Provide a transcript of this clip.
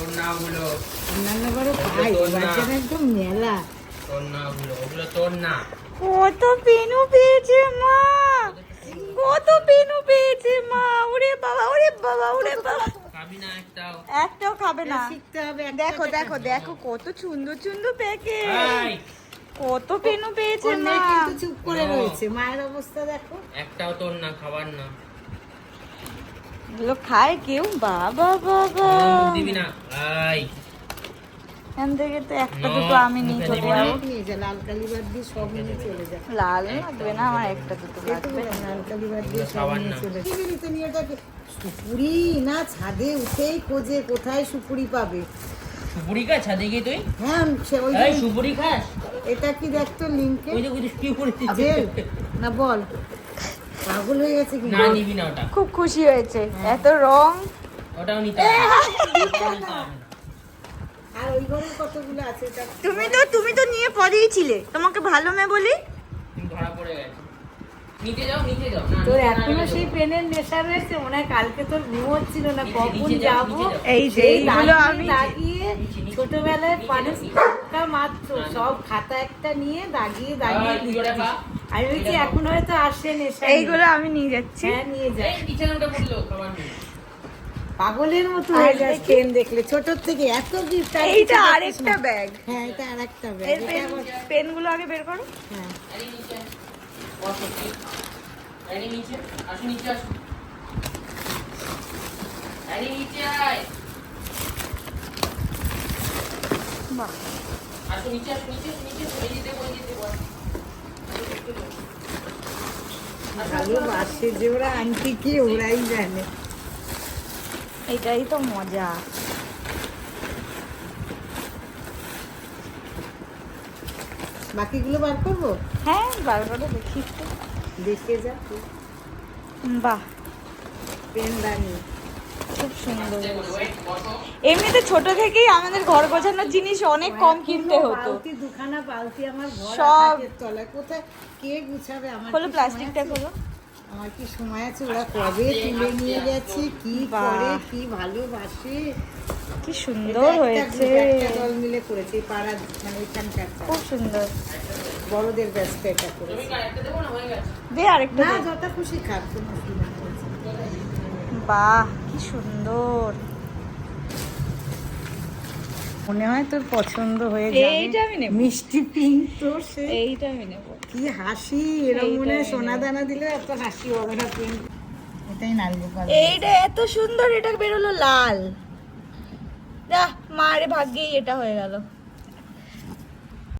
অন্যান্য বারও খাই, বাচ্চারা একদম মেলা। কত পেনু পেয়েছে মা, কত পেনু পেয়েছে মা। ওরে বাবা, ওরে বাবা, ওরে বাবা, একটাও খাবে না। শিখতে হবে। দেখো দেখো দেখো কত সুন্দর সুন্দর প্যাকেট, কত পেনু পেয়েছে মা। কিন্তু চুপ করে রয়েছে, মায়ের অবস্থা দেখো। একটাও তোর না, খাবার না। এগুলো খায় কেউ? বাবা বাবা, দিবি না। আই এখান থেকে তো একটা দুটো আমি নিয়ে চলে যাবো। নিয়ে যা, লাল কালিবার দিয়ে সব নিয়ে চলে যা। লাল লাগবে না আমার, একটা দুটো লাগবে। লাল কালিবার দিয়ে সব নিয়ে চলে যা। নিতে নিয়ে ওটাকে সুপুরি না, ছাদে উঠেই খোঁজে কোথায় সুপুরি পাবে। সুপুরি খা ছাদে গিয়ে তুই? হ্যাঁ, ওই এই সুপুরি খাস? এটা কি দেখতো লিংকে? ওই যে কি করছিস? আবেল না বল, পাগল হয়ে গেছে কি? না নিবি না ওটা। খুব খুশি হয়েছে, এত রং। ওটাও নিতে হবে। আর ওই ঘরে কতগুলো আছে এটা? তুমি তো নিয়ে পরেই ছিলে, তোমাকে ভালো মেয়ে বলি। তুমি ধরা পড়ে গেছে। নিতে যাও, নিতে যাও। না, তোর নিতে এখনো যাও। সেই পেনের নেশা রয়েছে, মনে হয় কালকে তোর ঘুম হচ্ছিল না, নিচে, কখন নিচে যাও, যাবো। নিচে যাও। এই যে সেই এইগুলো আমি দাগিয়ে ছোটবেলায় পানির টাকা মাত্র সব খাতা একটা নিয়ে দাগিয়ে দাগিয়ে তুই ওটা খা। আমি বলছি এখন হয়তো আসে নেশা। এইগুলো আমি নিয়ে যাচ্ছি। হ্যাঁ নিয়ে যা। এই বিছানাটা পড়লো, খাবার নেই। পাগলের মতো হয়ে যাস পেন দেখলে, ছোটর থেকে এত গিফট। এইটা আরেকটা ব্যাগ। হ্যাঁ এটা আরেকটা ব্যাগ। এর পেনগুলো আগে বের করো। হ্যাঁ আরে নিচে আয়। বস ওকে। আরে নিচে, আসো নিচে আসো। আরে নিচে আয়। বাহ, আসো নিচে, আসো নিচে, নিচে। এই যে দেখো, এই যে দেখো। ভালোবাসে যে ওরা, আন্টি কি ওরাই জানে। এটাই তো মজা। বাকিগুলো বার করবো? হ্যাঁ, বার করে দেখি তো। দেখে যা তুই। বাহ, পেন দানি খুব সুন্দর। ওয়েট, বসো। এমনিতে ছোট থেকেই আমাদের ঘর গোছানোর জিনিস অনেক কম কিনতে হতো। বালতি দুখানা বালতি আমার ঘর সব। আকাশের তলায়, কোথায় কে গুছাবে? আমার খোলো, কি প্লাস্টিকটা সময় আছে? খোলো। আমার কি সময় আছে? ওরা কবে তুলে নিয়ে গেছে, কি বাহ। করে, কি ভালোবাসে। কি এটা সুন্দর একটা হয়েছে, group, একটা দল মিলে করেছে, এই পাড়া মানে এখানকার খুব সুন্দর। বড়দের ব্যস্ত এটা তুমি করেছে। কারেক্টটা দেবো না, হয়ে গেছে। দে আরেকটা না দে। যত খুশি খাক, কোনো অসুবিধা নেই। বাহ, কি সুন্দর। মনে হয় তোর পছন্দ হয়ে এইটা আমি যাবে। নেব। মিষ্টি পিঙ্ক তো সে এইটা আমি নেব। কি হাসি, এরকম এইটা মনে হয় আমি সোনা নেব। দানা দিলে এত হাসি হবে না। পিঙ্ক এটাই নারগোপাল। এইটা এত সুন্দর, এটা বেরোলো লাল। যা মারে, ভাগ্যেই এটা হয়ে গেল।